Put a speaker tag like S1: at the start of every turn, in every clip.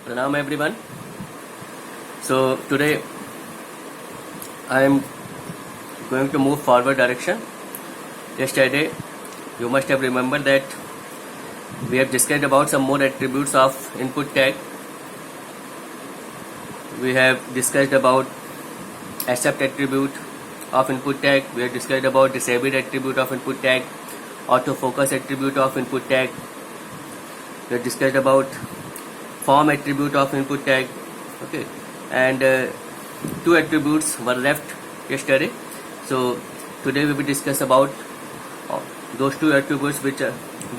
S1: Pranam everyone. So today I am going to move forward direction. Yesterday you must have remembered that we have discussed about some more attributes of input tag. We have discussed about accept attribute of input tag. We have discussed about disabled attribute of input tag, autofocus attribute of input tag. We have discussed about form attribute of input tag. Okay, and two attributes were left yesterday. So today we will discuss about those two attributes which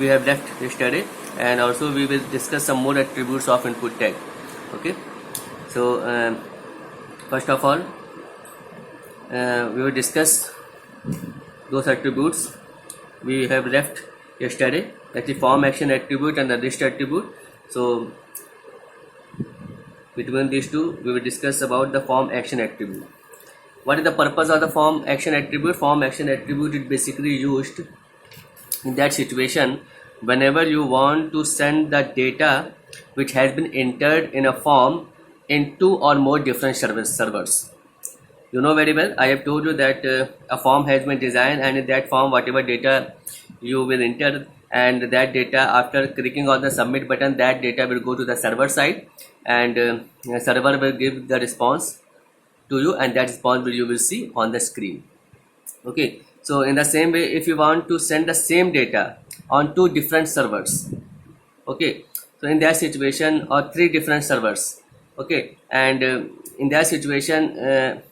S1: we have left yesterday, and also we will discuss some more attributes of input tag. Okay, so first of all we will discuss those attributes we have left yesterday, that is form action attribute and the list attribute. So between these two we will discuss about the form action attribute. What is the purpose of the form action attribute? Form action attribute is basically used in that situation whenever you want to send the data which has been entered in a form in two or more different servers. You know very well, I have told you that a form has been designed, and in that form whatever data you will enter, and that data, after clicking on the submit button, that data will go to the server side, and the server will give the response to you, and that response you will see on the screen. Okay, so in the same way, if you want to send the same data on two different servers, okay, so in that situation, or three different servers, okay, and in that situation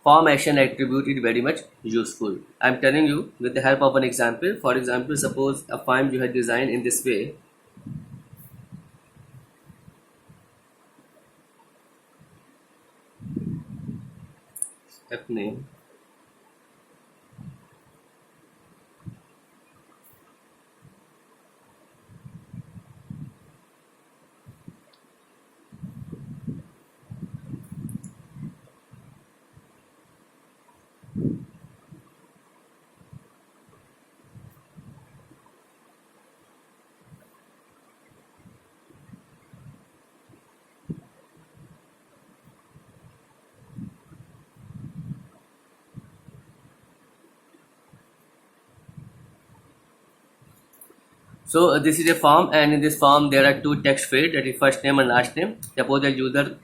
S1: form action attribute is very much useful. I'm telling you with the help of an example. For example, suppose a form you had designed in this way. F name. So this is a form, and in this form there are two text fields, that is first name and last name. Suppose the user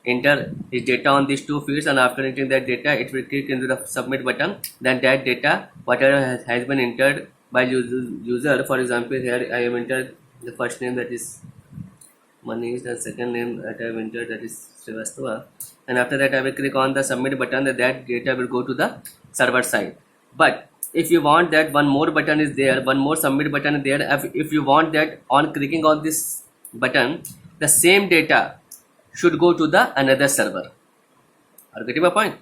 S1: enter his data on these two fields, and after entering that data, it will click into the submit button. Then that data, whatever has been entered by user, for example, here I have entered the first name, that is Manish, the second name that I have entered, that is Srivastava, and after that I will click on the submit button. That data will go to the server side. But if you want that one more button is there, one more submit button is there, if you want that on clicking on this button, the same data should go to the another server. Are you getting my point?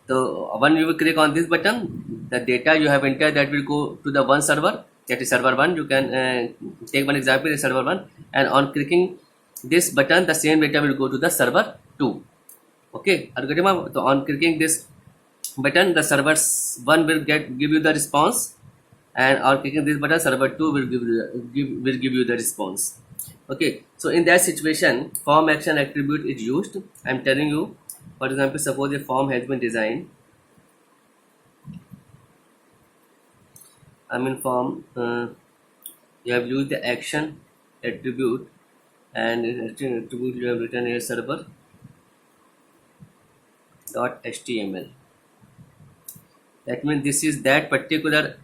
S1: So when you will click on this button, the data you have entered, that will go to the one server, that is server 1. You can take one example is server 1, and on clicking this button, the same data will go to the server 2. Okay, are you getting my? So on clicking this button, the server 1 will give you the response, and on clicking this button, server 2 will give you the response. Okay, so in that situation, form action attribute is used. I'm telling you, for example, suppose a form has been designed. I'm in form. You have used the action attribute, and in action attribute you have written a server dot html. That means this is that particular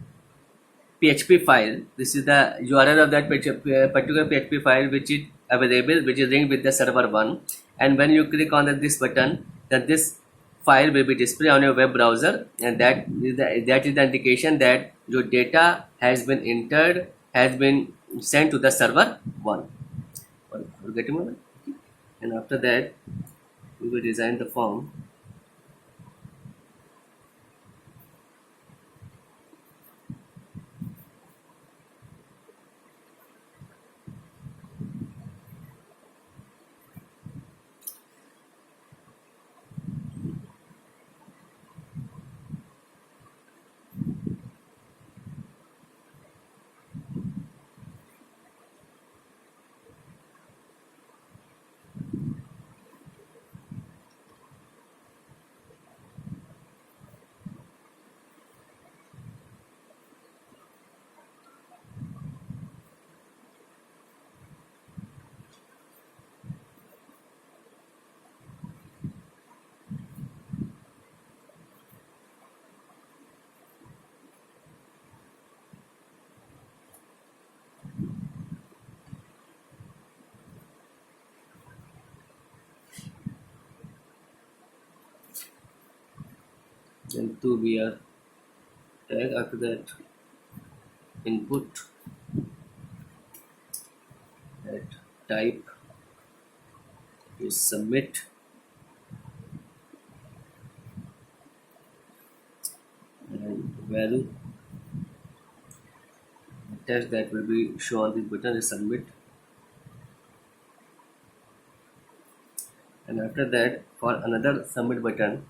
S1: PHP file. This is the URL of that particular PHP file which is available, which is linked with the server 1. And when you click on this button, then this file will be displayed on your web browser, and that is the indication that your data has been entered, has been sent to the server 1. Getting it? And after that, we will design the form. then to BR tag. After that, input at type is submit, and value text that will be shown on this button is submit. And after that, for another submit button,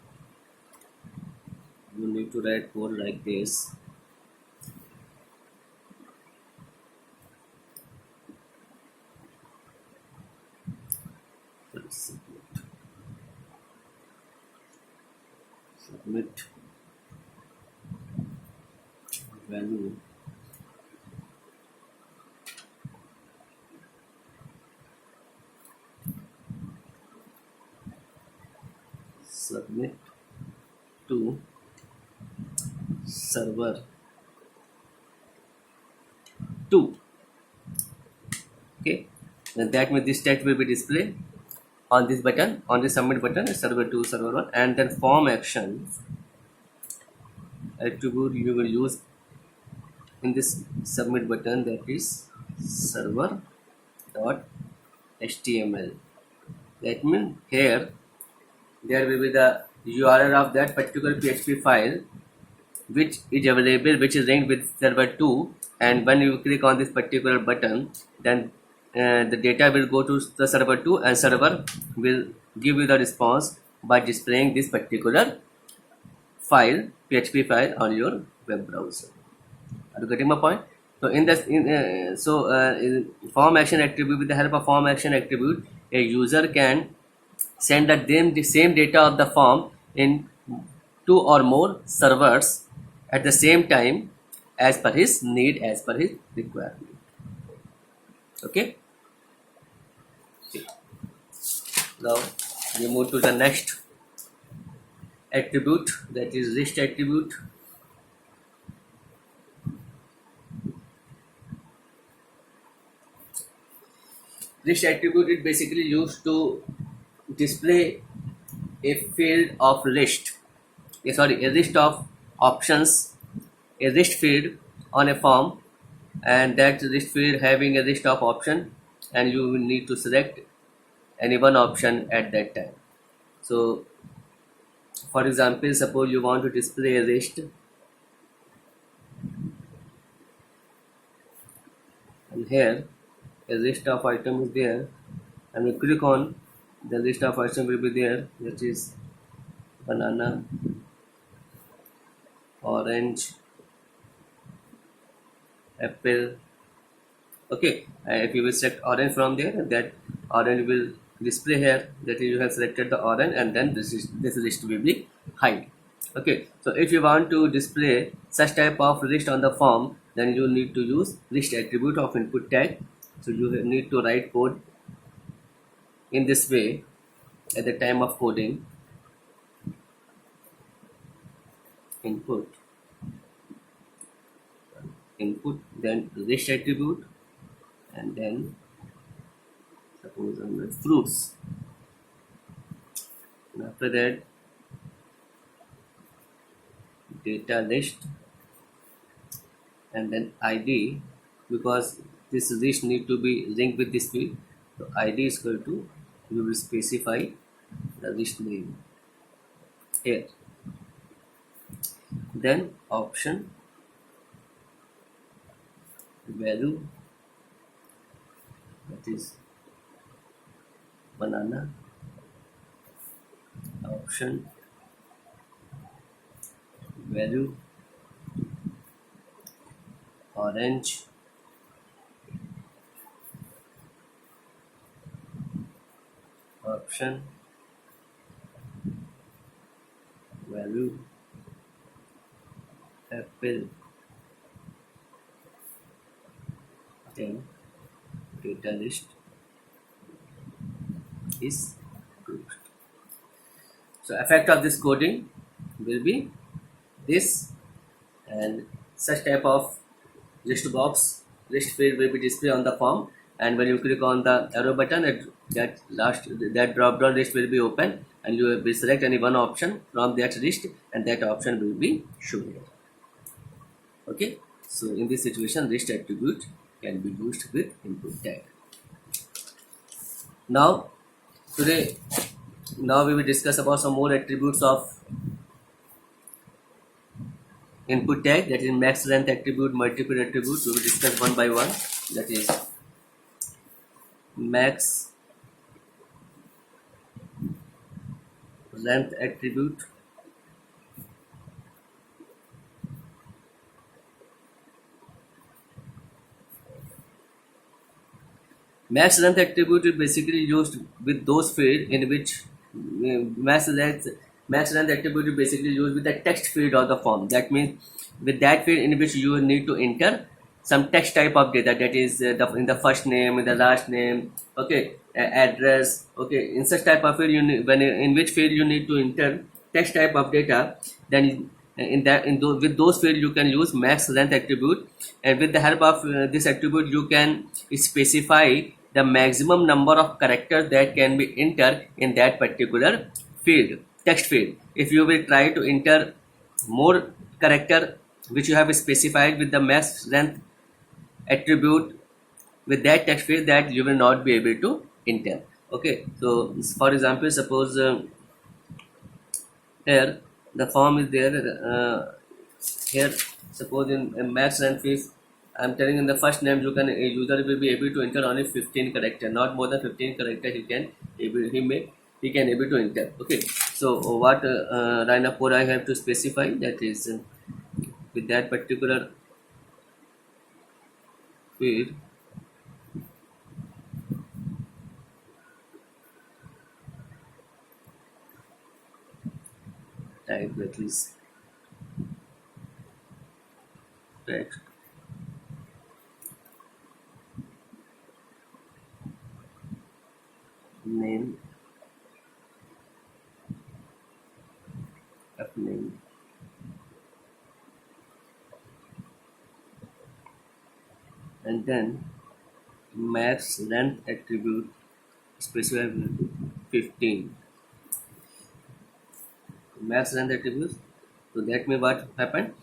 S1: you need to write code like this. Submit value submit to server 2. Okay, then that means this text will be displayed on this button, on the submit button, server 2, server 1, and then form action attribute you will use in this submit button, that is server dot html. That means here there will be the URL of that particular PHP file which is available, which is linked with server 2, and when you click on this particular button, then the data will go to the server 2, and server will give you the response by displaying this particular file, PHP file, on your web browser. Are you getting my point? So in this, in form action attribute, with the help of form action attribute, a user can send the same data of the form in 2 or more servers at the same time as per his need, as per his requirement. Okay. Now we move to the next attribute, that is list attribute. List attribute is basically used to display a field of list, a list of options, a list field on a form, and that list field having a list of option, and you will need to select any one option at that time. So for example, suppose you want to display a list, and here a list of items is there, and we click on the list of items will be there, that is banana, orange, apple. Okay, if you will select orange from there, that orange will display here, that you have selected the orange, and then this list will be hide. Okay, so if you want to display such type of list on the form, then you need to use list attribute of input tag. So you need to write code in this way at the time of coding. Input, then list attribute, and then suppose fruits, and after that data list, and then ID, because this list need to be linked with this field, so ID is equal to, you will specify the list name here, then option value, that is banana, option value orange, option value apple, then data list is closed. So effect of this coding will be this, and such type of list box, list field will be displayed on the form, and when you click on the arrow button, that drop down list will be open, and you will select any one option from that list, and that option will be shown here. Okay, so in this situation, list attribute can be used with input tag. Now today, now we will discuss about some more attributes of input tag, that is max length attribute, multiple attributes. We will discuss one by one. That is max length attribute, max length attribute is basically used with those fields in which max length attribute is basically used with the text field of the form. That means with that field in which you need to enter some text type of data, that is in the first name, in the last name, okay, address, okay, in such type of field in which field you need to enter text type of data, then with those fields you can use max length attribute, and with the help of this attribute you can specify the maximum number of characters that can be entered in that particular field, text field. If you will try to enter more character which you have specified with the max length attribute with that text field, that you will not be able to enter. Okay, so for example, suppose here the form is there, here suppose in max length field, I'm telling in the first name a user will be able to enter only 15 character, not more than 15 character he can able to enter. Okay, so what line of code I have to specify, that is with that particular field, type, that is text name of name, and then max length attribute specify 15 max length attributes. So that means what happened,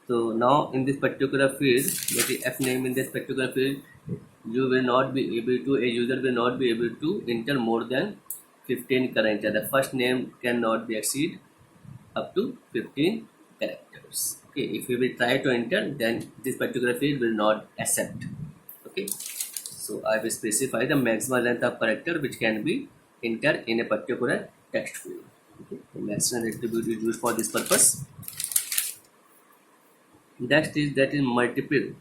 S1: so now in this particular field, that is f name, in this particular field you will not be able to, a user will not be able to enter more than 15 characters. The first name cannot be exceed up to 15 characters. Okay, if you will try to enter, then this particular field will not accept. Okay, so I will specify the maximum length of character which can be entered in a particular text field. Okay, the maximum attribute is used for this purpose. That is multiple.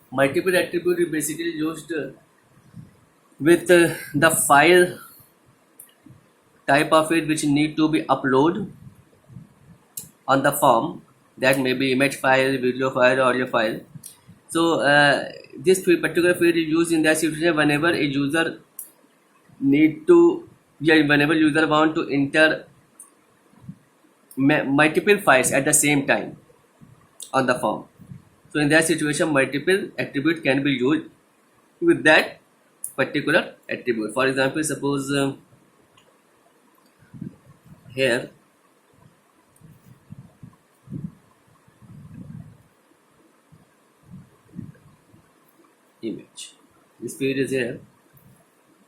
S1: Multiple attribute is basically used with the file type of it which need to be uploaded on the form, that may be image file, video file, audio file. So this particular field is used in that situation whenever a user whenever user want to enter multiple files at the same time on the form. So in that situation, multiple attribute can be used with that particular attribute. For example, suppose here image, this field is here,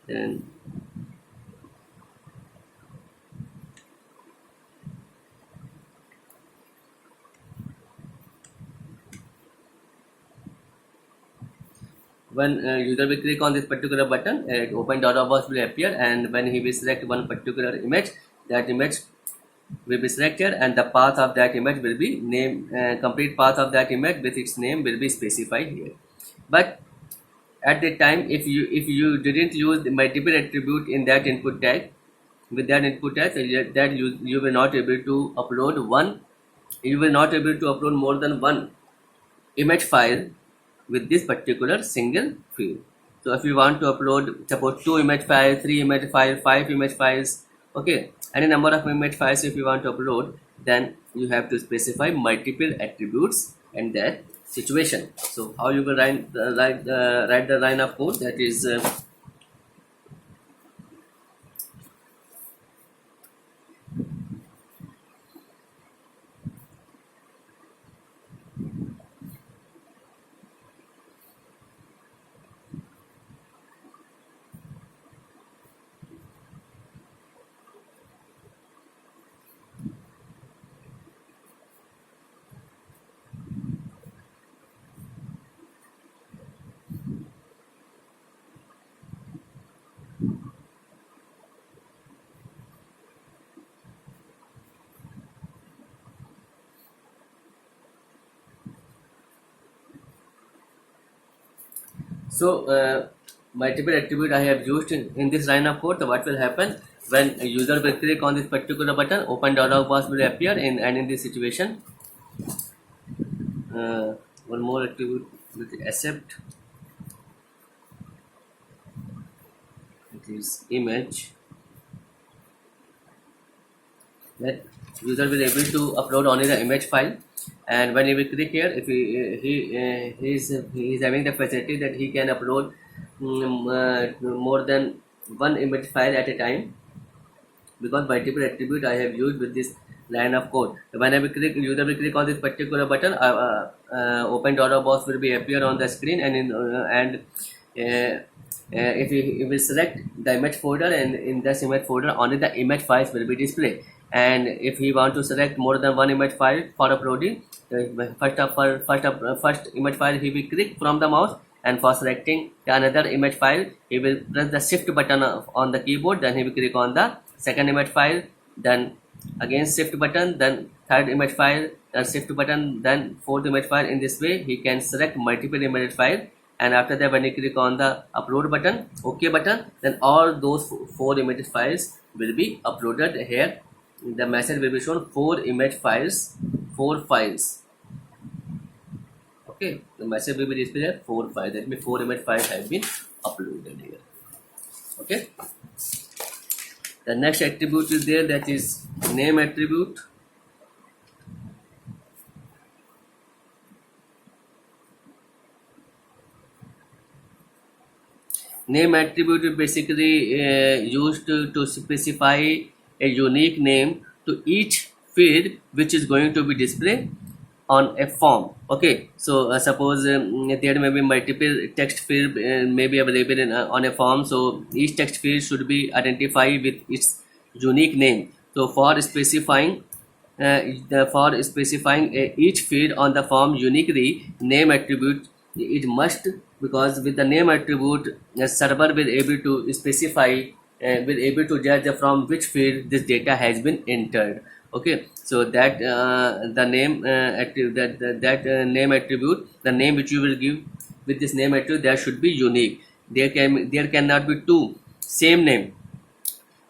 S1: and when user will click on this particular button, open dialog box will appear, and when he will select one particular image, that image will be selected, and the path of that image will be complete path of that image with its name will be specified here. But at the time, if you didn't use the multiple attribute in that input tag, with that input tag, that you will not able to upload more than one image file with this particular single field. So if you want to upload suppose 2 image files, 3 image files, 5 image files, okay, any number of image files if you want to upload, then you have to specify multiple attributes in that situation. So how you will write the line of code, that is so multiple attribute I have used in this line of code. So what will happen when a user will click on this particular button, open dialog box will appear and in this situation one more attribute with accept, it is image, that user will able to upload only the image file. And when he will click here, if he is having the facility that he can upload more than one image file at a time, because multiple attribute I have used with this line of code. When I will click, user will click on this particular button, open dialog box will be appear on the screen, if he will select the image folder, and in this image folder only the image files will be displayed. And if he want to select more than one image file for uploading, first image file he will click from the mouse, and for selecting another image file he will press the shift button on the keyboard, then he will click on the second image file, then again shift button, then third image file, then shift button, then fourth image file. In this way he can select multiple image file, and after that when you click on the upload button, OK button, then all those four image files will be uploaded here. The message will be shown 4 image files, 4 files. Okay, the message will be displayed 4 files, that means 4 image files have been uploaded here. Okay, the next attribute is there, that is name attribute. Name attribute is basically used to specify a unique name to each field which is going to be displayed on a form. Okay, so suppose there may be multiple text field may be available on a form, so each text field should be identified with its unique name. So for specifying each field on the form uniquely, name attribute it must, because with the name attribute the server will able to specify, will able to judge from which field this data has been entered. Okay, so that the name name attribute, the name which you will give with this name attribute, that should be unique. There cannot be two same name.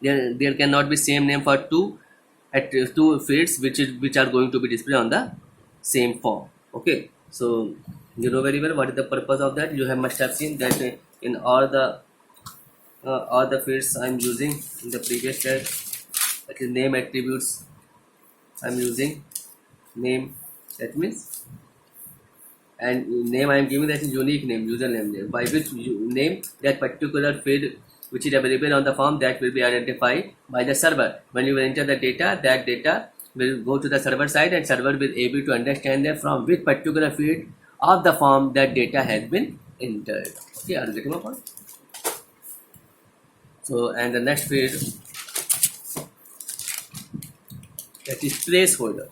S1: There cannot be same name for two fields which are going to be displayed on the same form. Okay, so you know very well what is the purpose of that. You have must have seen that in all the fields I am using in the previous tag, that is name attributes, I am using name, that means, and name I am giving that is unique name, username name, by which name that particular field which is available on the form, that will be identified by the server. When you will enter the data, that data will go to the server side, and server will be able to understand that from which particular field of the form that data has been entered. Okay, are you getting my point? So, and the next field, that is placeholder.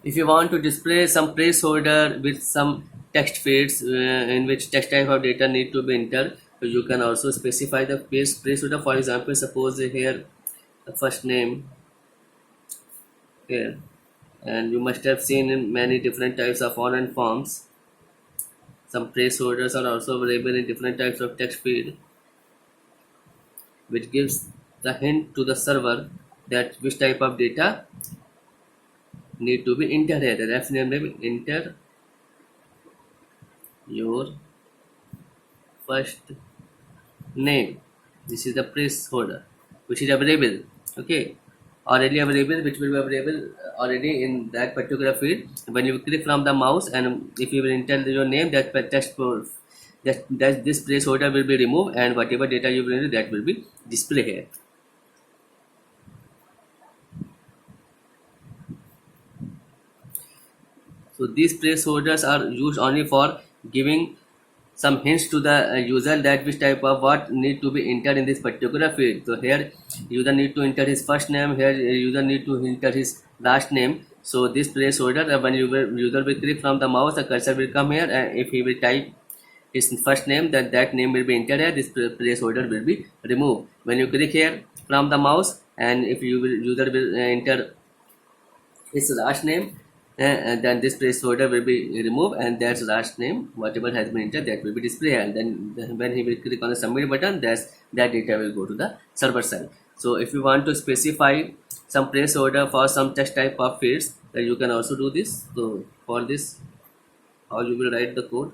S1: If you want to display some placeholder with some text fields in which text type of data need to be entered, so you can also specify the placeholder. For example, suppose here the first name here, and you must have seen in many different types of online forms, some placeholders are also available in different types of text field, which gives the hint to the server that which type of data need to be entered here. The ref name will enter your first name. This is the placeholder. which is available. Okay, already available, which will be available already in that particular field. When you click from the mouse, and if you will enter your name, that this placeholder will be removed, and whatever data you will enter, that will be displayed here. So these placeholders are used only for giving some hints to the user that which type of what need to be entered in this particular field. So here user need to enter his first name, here user need to enter his last name. So this placeholder, when user will click from the mouse, the cursor will come here, and if he will type his first name, then that name will be entered here, this placeholder will be removed. When you click here from the mouse, and if user will enter his last name, and then this placeholder will be removed, and that's last name whatever has been entered, that will be displayed, and then when he will click on the submit button, that data will go to the server side. So if you want to specify some placeholder for some text type of fields, then you can also do this. So for this, how you will write the code?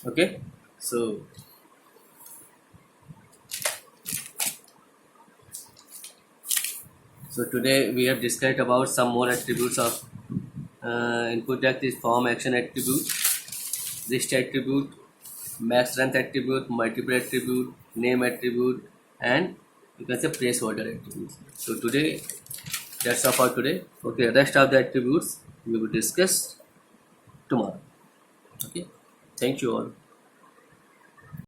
S1: Okay, so today we have discussed about some more attributes of input text is form action attribute, list attribute, max length attribute, multiple attribute, name attribute, and you can say placeholder attributes. So today that's all for today. Okay, rest of the attributes we will discuss tomorrow. Okay, thank you all.